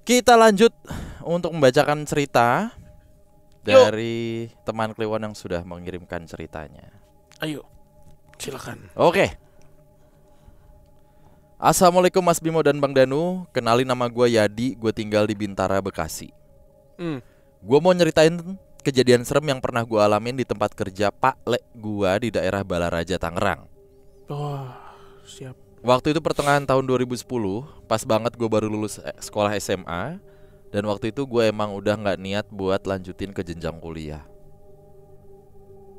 Kita lanjut untuk membacakan cerita dari teman Kliwon yang sudah mengirimkan ceritanya. Ayo, silakan. Oke. Assalamualaikum Mas Bimo dan Bang Danu. Kenalin, nama gue Yadi. Gue tinggal di Bintara, Bekasi. Gue mau nyeritain kejadian serem yang pernah gue alamin di tempat kerja Pak Le gue di daerah Balaraja, Tangerang. Oh, siap. Waktu itu pertengahan tahun 2010, pas banget gue baru lulus sekolah SMA. Dan waktu itu gue emang udah gak niat buat lanjutin ke jenjang kuliah.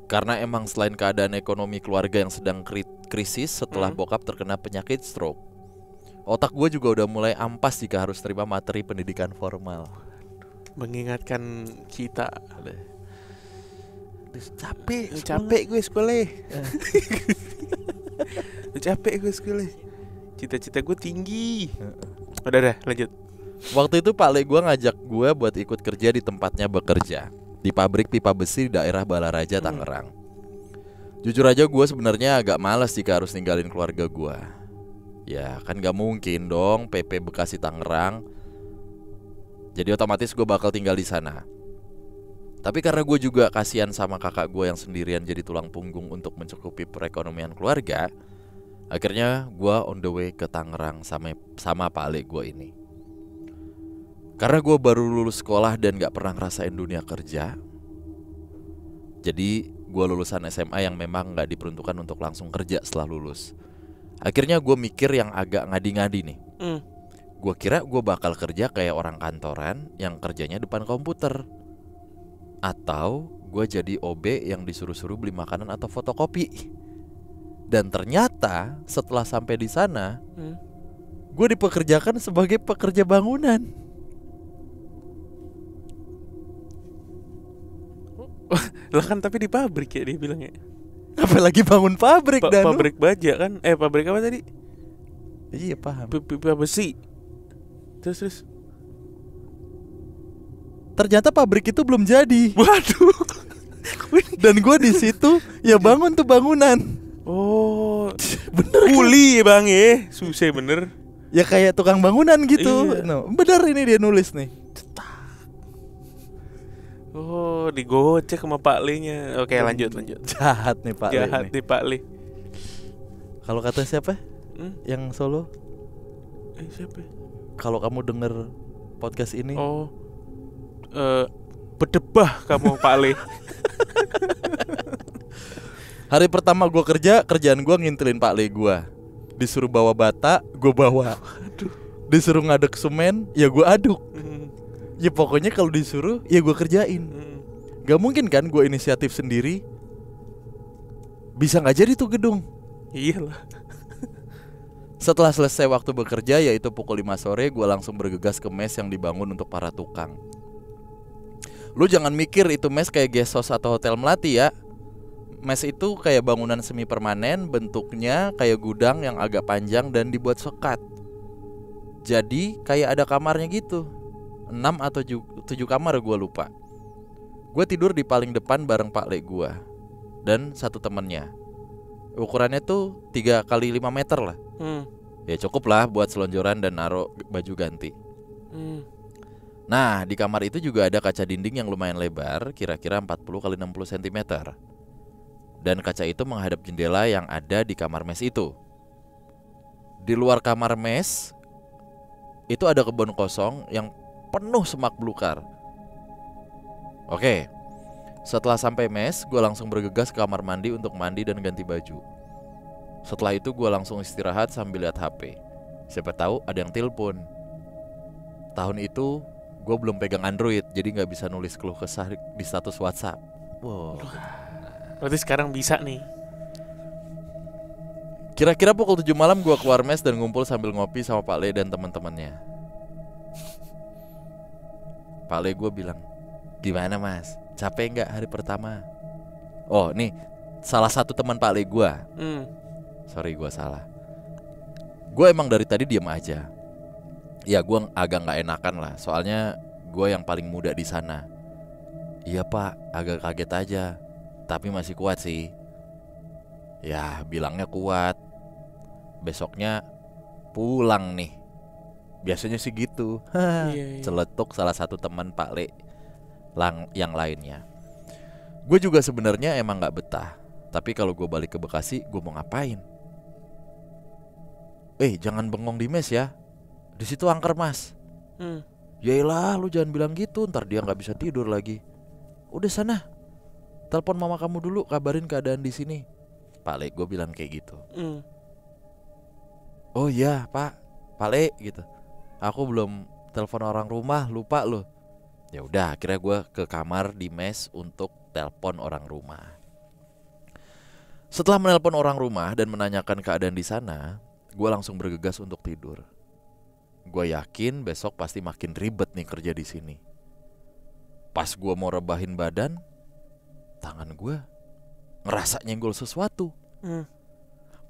Karena emang selain keadaan ekonomi keluarga yang sedang krisis setelah bokap terkena penyakit stroke, otak gue juga udah mulai ampas jika harus terima materi pendidikan formal. Mengingatkan kita. Capek gue sekolah. Capek gue sekolah. Cita-cita gue tinggi. Udah lanjut. Waktu itu Pak Le gue ngajak gue buat ikut kerja di tempatnya bekerja, di pabrik pipa besi di daerah Balaraja, Tangerang. Jujur aja gue sebenarnya agak malas jika harus ninggalin keluarga gue. Ya kan gak mungkin dong PP Bekasi Tangerang. Jadi otomatis gue bakal tinggal di sana. Tapi karena gue juga kasihan sama kakak gue yang sendirian jadi tulang punggung untuk mencukupi perekonomian keluarga, akhirnya gue on the way ke Tangerang sama Pak Le gue ini. Karena gue baru lulus sekolah dan gak pernah ngerasain dunia kerja, jadi gue lulusan SMA yang memang gak diperuntukkan untuk langsung kerja setelah lulus. Akhirnya gue mikir yang agak ngadi-ngadi nih. Gue kira gue bakal kerja kayak orang kantoran yang kerjanya depan komputer, atau gue jadi OB yang disuruh-suruh beli makanan atau fotokopi. Dan ternyata setelah sampai di sana, gue dipekerjakan sebagai pekerja bangunan. Lah kan tapi di pabrik ya dia bilangnya. Apalagi bangun pabrik dan pabrik baja kan? Pabrik apa tadi? Iya paham. Pipa besi. Terus. Ternyata pabrik itu belum jadi. Waduh. Dan gue di situ ya bangun tuh bangunan. Oh, bener kuli ya bang ya, susah bener. Ya kayak tukang bangunan gitu. Iya. No, bener ini dia nulis nih. Oh, digocek sama Pak Le-nya. Oke, lanjut. Jahat nih Pak Le. Jahat nih Pak Le. Kalau kata siapa? Yang Solo? Siapa? Kalau kamu denger podcast ini. Oh, berdebah kamu Pak Le. Hari pertama gue kerjaan gue ngintilin Pak Le gue. Disuruh bawa bata, gue bawa. Aduh. Disuruh ngaduk semen, ya gue aduk. Ya pokoknya kalau disuruh, ya gue kerjain. Gak mungkin kan gue inisiatif sendiri. Bisa gak jadi tuh gedung. Iyalah. Setelah selesai waktu bekerja, yaitu pukul 5 sore, gue langsung bergegas ke mes yang dibangun untuk para tukang. Lu jangan mikir itu mes kayak guest house atau hotel melati ya. Mes itu kayak bangunan semi permanen, bentuknya kayak gudang yang agak panjang dan dibuat sekat. Jadi kayak ada kamarnya gitu. 6 atau 7 kamar gue lupa. Gue tidur di paling depan bareng Pak Le gue dan satu temennya. Ukurannya tuh 3 kali 5 meter lah. Ya cukup lah buat selonjoran dan naruh baju ganti. Nah di kamar itu juga ada kaca dinding yang lumayan lebar, kira-kira 40 kali 60 cm. Dan kaca itu menghadap jendela yang ada di kamar mes itu. Di luar kamar mes itu ada kebun kosong yang penuh semak belukar. Oke, setelah sampai mes, gue langsung bergegas ke kamar mandi untuk mandi dan ganti baju. Setelah itu gue langsung istirahat sambil lihat HP. Siapa tahu ada yang telepon. Tahun itu gue belum pegang Android, jadi gak bisa nulis keluh kesah di status WhatsApp. Wow. Berarti sekarang bisa nih. Kira-kira pukul 7 malam gue keluar mes dan ngumpul sambil ngopi sama Pak Le dan teman-temannya. Pak Le gue bilang, gimana mas? Capek gak hari pertama? Oh nih, salah satu teman Pak Le gue. Sorry gue salah. Gue emang dari tadi diam aja. Ya gue agak gak enakan lah, soalnya gue yang paling muda di sana. Iya pak, agak kaget aja, tapi masih kuat sih. Ya bilangnya kuat. Besoknya pulang nih, Biasanya sih gitu. Iya. Celetuk salah satu teman Pak Le yang lainnya. Gue juga sebenarnya emang nggak betah. Tapi kalau gue balik ke Bekasi, gue mau ngapain? Jangan bengong di mes ya. Di situ angker mas. Yaelah, lu jangan bilang gitu, ntar dia nggak bisa tidur lagi. Udah sana, telepon mama kamu dulu, kabarin keadaan di sini. Pak Le, gue bilang kayak gitu. Oh iya Pak Le gitu. Aku belum telepon orang rumah, lupa loh. Ya udah, akhirnya gue ke kamar di mes untuk telepon orang rumah. Setelah menelpon orang rumah dan menanyakan keadaan di sana, gue langsung bergegas untuk tidur. Gue yakin besok pasti makin ribet nih kerja di sini. Pas gue mau rebahin badan, tangan gue ngerasa nyenggol sesuatu.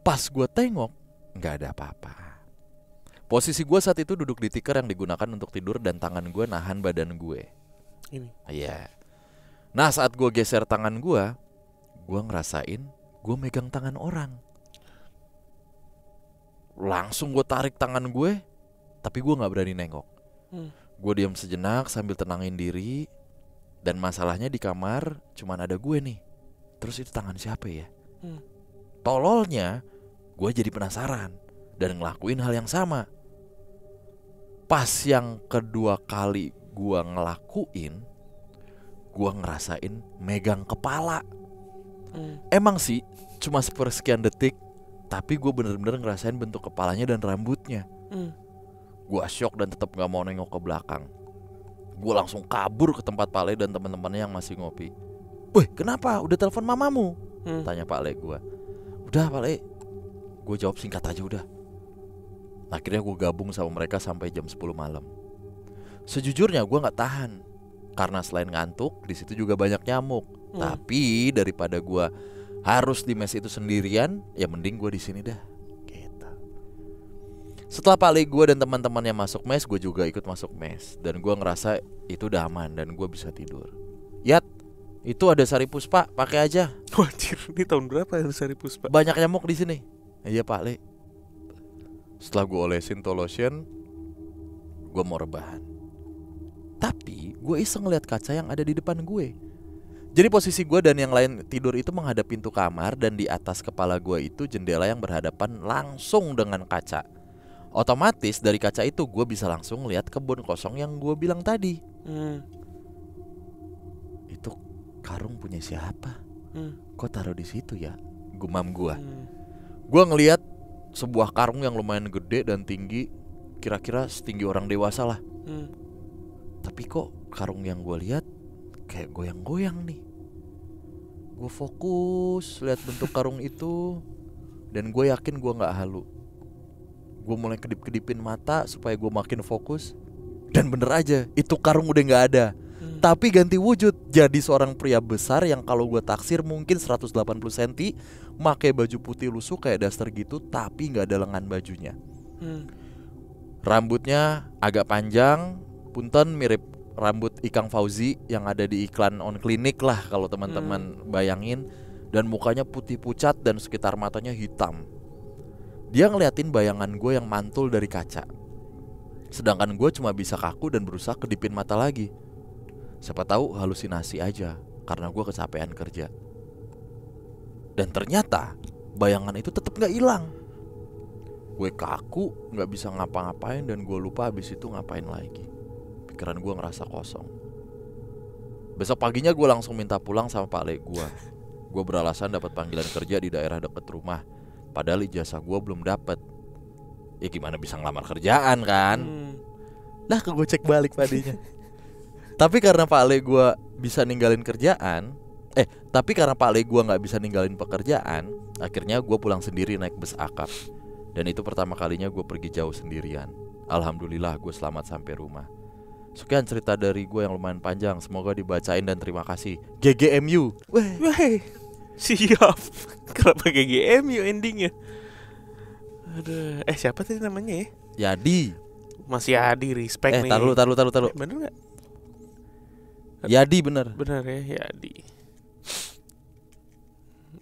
Pas gue tengok, nggak ada apa-apa. Posisi gue saat itu duduk di tikar yang digunakan untuk tidur dan tangan gue nahan badan gue. Ini. Iya. Nah saat gue geser tangan gue ngerasain gue megang tangan orang. Langsung gue tarik tangan gue, tapi gue nggak berani nengok. Gue diam sejenak sambil tenangin diri. Dan masalahnya di kamar cuman ada gue nih. Terus itu tangan siapa ya? Tololnya, gue jadi penasaran dan ngelakuin hal yang sama. Pas yang kedua kali gue ngelakuin, gue ngerasain megang kepala. Emang sih cuma sepersekian detik, tapi gue bener-bener ngerasain bentuk kepalanya dan rambutnya. Gue shock dan tetap gak mau nengok ke belakang. Gue langsung kabur ke tempat Pak Le dan teman-temannya yang masih ngopi. Wih, kenapa? Udah telepon mamamu? Tanya Pak Le gue. Udah Pak Le. Gue jawab singkat aja udah. Akhirnya gue gabung sama mereka sampai jam 10 malam. Sejujurnya gue gak tahan, karena selain ngantuk, di situ juga banyak nyamuk. Tapi daripada gue harus di mes itu sendirian, ya mending gue di sini dah. Gitu. Setelah Pak Le gue dan teman-temannya masuk mes, gue juga ikut masuk mes. Dan gue ngerasa itu udah aman dan gue bisa tidur. Yat, itu ada Sari Puspa, pakai aja. Wajir, ini tahun berapa ya Sari Puspa? Banyak nyamuk di sini. Iya Pak Le. Setelah gue olesin to lotion, gue mau rebahan. Tapi gue iseng ngeliat kaca yang ada di depan gue. Jadi posisi gue dan yang lain tidur itu menghadap pintu kamar. Dan di atas kepala gue itu jendela yang berhadapan langsung dengan kaca. Otomatis dari kaca itu gue bisa langsung lihat kebun kosong yang gue bilang tadi. Itu karung punya siapa? Kok taruh di situ ya? Gumam gue. Gue ngelihat sebuah karung yang lumayan gede dan tinggi, kira-kira setinggi orang dewasa lah. Tapi kok karung yang gue lihat kayak goyang-goyang nih. Gue fokus lihat bentuk karung itu, dan gue yakin gue gak halu. Gue mulai kedip-kedipin mata supaya gue makin fokus. Dan bener aja, itu karung udah gak ada. Tapi ganti wujud jadi seorang pria besar yang kalau gue taksir mungkin 180 cm, pakai baju putih lusuh kayak daster gitu, tapi gak ada lengan bajunya. Rambutnya agak panjang, punten mirip rambut Ikang Fauzi yang ada di iklan On Clinic lah kalau teman-teman bayangin. Dan mukanya putih pucat dan sekitar matanya hitam. Dia ngeliatin bayangan gue yang mantul dari kaca. Sedangkan gue cuma bisa kaku dan berusaha kedipin mata lagi. Siapa tahu halusinasi aja karena gue kecapean kerja. Dan ternyata bayangan itu tetap gak hilang. Gue kaku, gak bisa ngapa-ngapain, dan gue lupa abis itu ngapain lagi. Pikiran gue ngerasa kosong. Besok paginya gue langsung minta pulang sama Pak Le gue. Gue beralasan dapat panggilan kerja di daerah deket rumah. Padahal ijazah gue belum dapet. Ya gimana bisa ngelamar kerjaan kan? Lah ke gue cek balik padinya. Tapi karena Pak Le gue bisa ninggalin kerjaan, tapi karena Pak Le gue nggak bisa ninggalin pekerjaan, akhirnya gue pulang sendiri naik bus akap. Dan itu pertama kalinya gue pergi jauh sendirian. Alhamdulillah gue selamat sampai rumah. Sekian cerita dari gue yang lumayan panjang. Semoga dibacain dan terima kasih. GGMU. Weh, siap. Kenapa GGMU endingnya? Aduh, siapa tadi namanya ya? Yadi. Masih Yadi, respect nih. Taruh. Bener gak? Yadi bener. Bener ya, Yadi.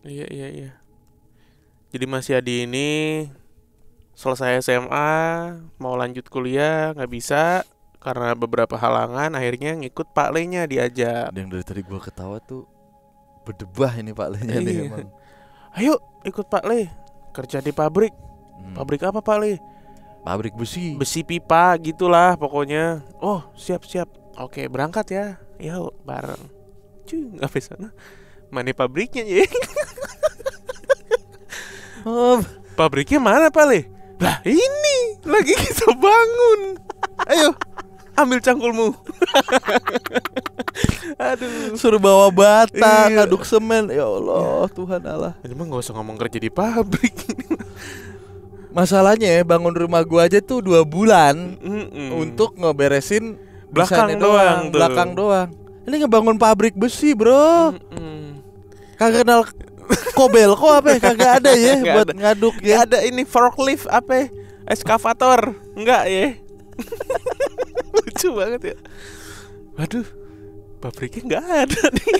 Iya. Jadi Mas Yadi ini selesai SMA mau lanjut kuliah nggak bisa karena beberapa halangan, akhirnya ngikut Pak Le-nya diajak. Yang dari tadi gua ketawa tuh berdebah ini Pak Le-nya nih Iya. emang. Ayo ikut Pak Le kerja di pabrik. Pabrik apa Pak Le? Pabrik besi. Besi pipa gitulah pokoknya. Oh siap. Oke berangkat ya. Yuk bareng. Cuy sampai sana. Mana pabriknya ya? Oh, Pabriknya mana Pak Le? Lah ini lagi kita bangun. Ayo ambil cangkulmu. Aduh. suruh bawa bata, Iya. ngaduk semen. Ya Allah, Tuhan Allah. Cuma gak usah ngomong kerja di pabrik. Masalahnya bangun rumah gua aja tuh 2 bulan untuk ngeberesin Belakang desainnya doang tuh. belakang doang. Ini ngebangun pabrik besi, Bro. Kagak kenal Kobelko apa ya? Kagak ada ya Nggak buat ada. ngaduk Gak ya. ada ini forklift apa? Eskavator. Enggak ya. Lucu banget ya. Waduh. Pabriknya nggak ada nih.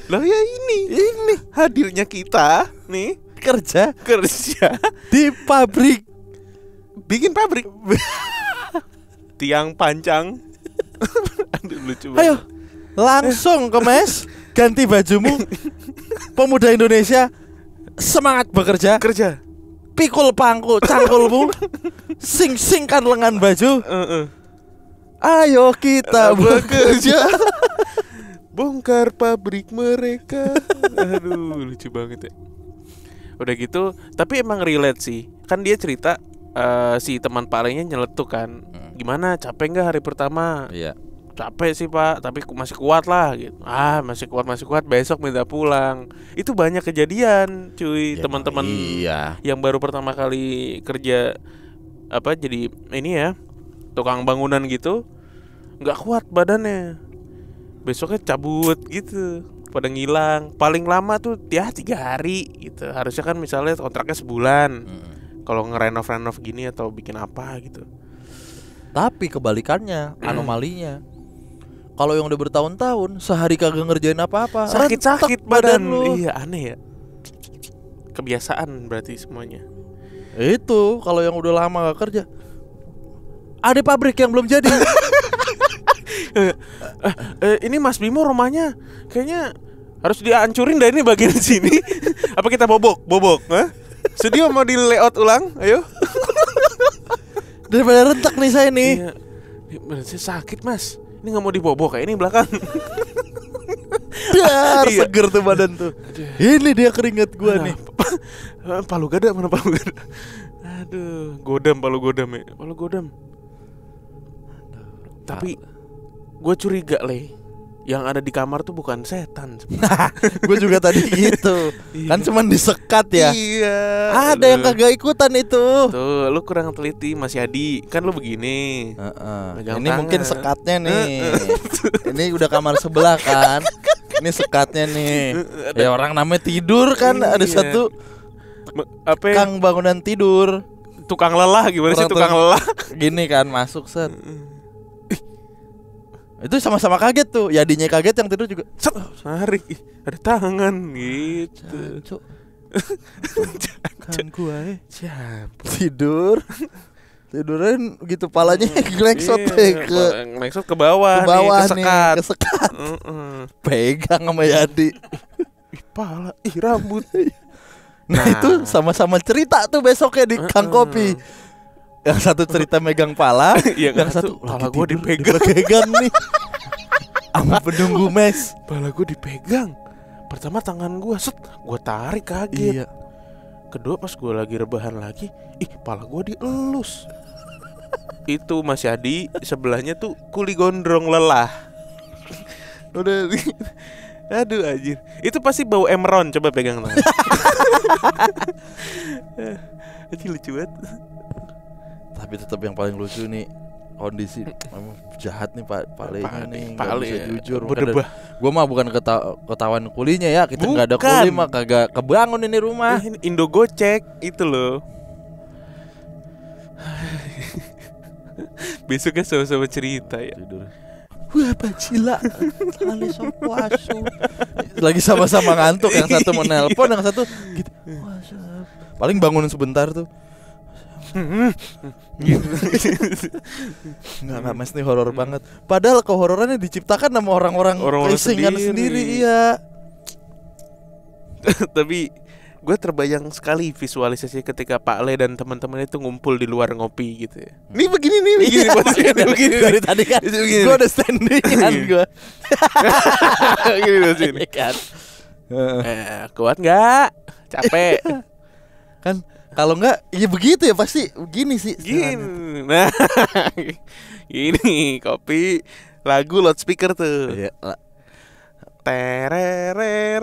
Loh ya ini hadirnya kita nih Kerja di pabrik. bikin pabrik. Tiang pancang. Aduh lucu banget. Ayo, langsung ke mes, ganti bajumu. Pemuda Indonesia semangat bekerja. Kerja. Pikul pangku cangkulmu. Sing-singkan lengan baju. Ayo kita bekerja. Bongkar pabrik mereka. Aduh lucu banget ya. Udah gitu, tapi emang relate sih. Kan dia cerita si teman palingnya nyeletuk kan. Gimana, capek nggak hari pertama? Iya. Capek sih Pak, tapi masih kuat lah gitu. Masih kuat, besok minta pulang. Itu banyak kejadian cuy. Ya, Teman-teman iya. yang baru pertama kali kerja apa jadi ini ya, tukang bangunan gitu, nggak kuat badannya. Besoknya cabut gitu, pada ngilang. Paling lama tuh ya 3 hari gitu. Harusnya kan misalnya kontraknya sebulan. Kalau ngerenov gini atau bikin apa gitu. Tapi kebalikannya, anomalinya. Kalau yang udah bertahun-tahun sehari kagak ngerjain apa-apa, Sakit-sakit rentek badan lu. Iya aneh ya. Kebiasaan berarti semuanya. Itu kalau yang udah lama gak kerja. Ada pabrik yang belum jadi. Ini Mas Bimo rumahnya kayaknya harus dihancurin dari ini bagian sini. Apa kita bobok? Hah? Studio mau di layout ulang? Ayo. Daripada rentek nih saya nih. Iya. Bener sih sakit Mas. Ini nggak mau dibobok kayak ini belakang. Dar, Iya. seger tuh badan tuh. Ini dia keringet gua nih. Palu gada mana palu gada? Aduh, palu godam. Tapi gue curiga yang ada di kamar tuh bukan setan. Gue juga tadi gitu. Kan cuman disekat ya. Iya. Ada yang kagak ikutan itu. Tuh, lu kurang teliti Mas Yadi. Kan lu begini. Megang Ini tangan. mungkin sekatnya nih. Ini udah kamar sebelah kan. Ini sekatnya nih. Ya orang namanya tidur kan. Ada Iya. satu Apa ya? Kang bangunan tidur. Tukang lelah gimana sih Orang tukang lelah? Gini kan masuk set. Itu sama-sama kaget tuh. Yadinya kaget, yang tidur juga. Set, narik. Ih, ada tangan gitu. Cuk. Kan gua Siapa? tiduran gitu palanya glengsot ke Ngeksot ke bawah bawah nih, nih, kesekat. kesekat. Heeh. Pegang sama Yadi. Ih, pala, ih rambut. Nah, itu sama-sama cerita tuh besoknya di Kang Kopi. Yang satu cerita megang pala, Yang yang satu, satu pala lagi gua tidur, dipegang. nih. Sama penunggu mes. Pala gue dipegang. Pertama tangan gue, gue tarik kaget. Iya. Kedua pas gue lagi rebahan lagi, pala gue dielus. Itu Mas Yadi, sebelahnya tuh kuli gondrong lelah. Udah. Aduh anjir. Itu pasti bau Emron, coba pegang tangan. Anjir lucu banget. Tapi tetap yang paling lucu nih kondisi memang jahat nih Pak Palenya nih, nggak bisa jujur. Berdebah. Gue mah bukan ketahuan kulinya ya, kita nggak ada Bukan. kuli mah kagak kebangun ini rumah. Ini Indo Gocek itu loh. Besoknya sama-sama cerita ya. Tidur. Wah bacila, kali sopuasu. Lagi sama-sama ngantuk, yang satu menelpon, yang satu gitu. Paling bangun sebentar tuh. gitu. Enggak Mas nih horor banget. Padahal kehororannya diciptakan sama orang-orang lesingan sendiri. Iya. Tapi gue terbayang sekali visualisasi ketika Pak Le dan teman-teman itu ngumpul di luar ngopi gitu ya. Nih begini nih, begini posisinya begini. Dari tadi kan gue udah standing kan gue. Gini posisinya kan. Kuat nggak? Capek. Kan kalau enggak ya begitu ya pasti gini sih. Gini. Nah, gini kopi lagu loudspeaker tuh. Iya. Tererere.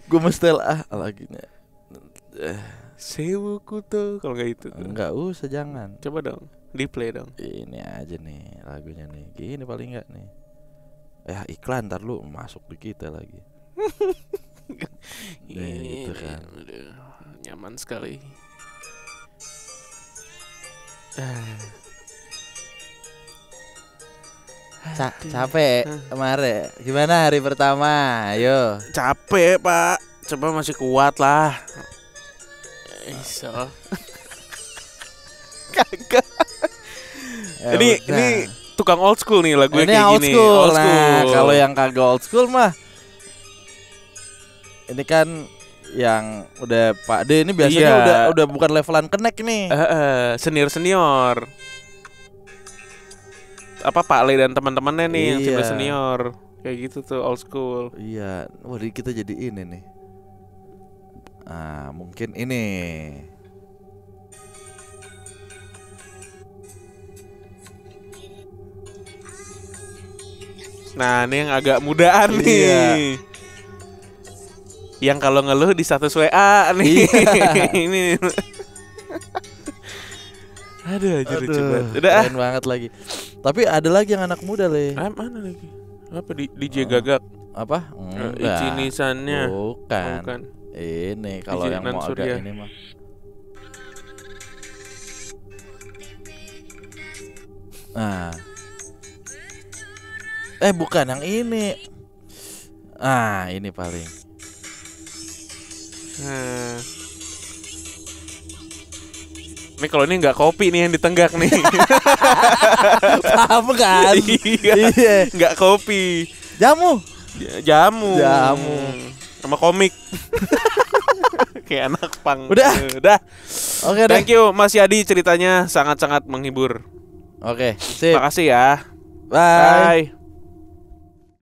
Gue mesti laginya. Sewuku tuh kalau nggak itu. Enggak usah jangan. Coba dong, di play dong. Ini aja nih lagunya nih. Gini paling enggak nih. Iklan ntar lu masuk di kita lagi. Ini gitu kan. Nyaman sekali. Capek kemarin. Gimana hari pertama? Ayo. Capek Pak. Coba masih kuat lah. Iso. Kagak. Ini tukang old school nih lagunya ini kayak old gini. school. Old school. Nah, kalau yang kagak old school mah ini kan yang udah Pak D ini biasanya udah bukan levelan connect nih. Senior. Apa Pak Le dan teman-temannya nih yang sudah senior. Kayak gitu tuh old school. Iya, wah kita jadi ini nih. Mungkin ini. Nah, ini yang agak mudaan nih. Yang kalau ngeluh di status WA nih. Ini. Aduh, lucu banget. Udah keren banget lagi. Tapi ada lagi yang anak muda Le. Mana lagi? Apa DJ Gagak? Apa? Icinisannya. Bukan. Ini kalau yang mau agak ini mah. Nah. Bukan yang ini. Ini paling. Ini kalau ini nggak kopi nih yang ditenggak nih. Apa kan? Iya. Nggak kopi. Jamu. Sama komik. Kayak anak pang. Udah. Oke deh. Thank you Mas Yadi, ceritanya sangat-sangat menghibur. Oke, sip. Makasih ya. Bye.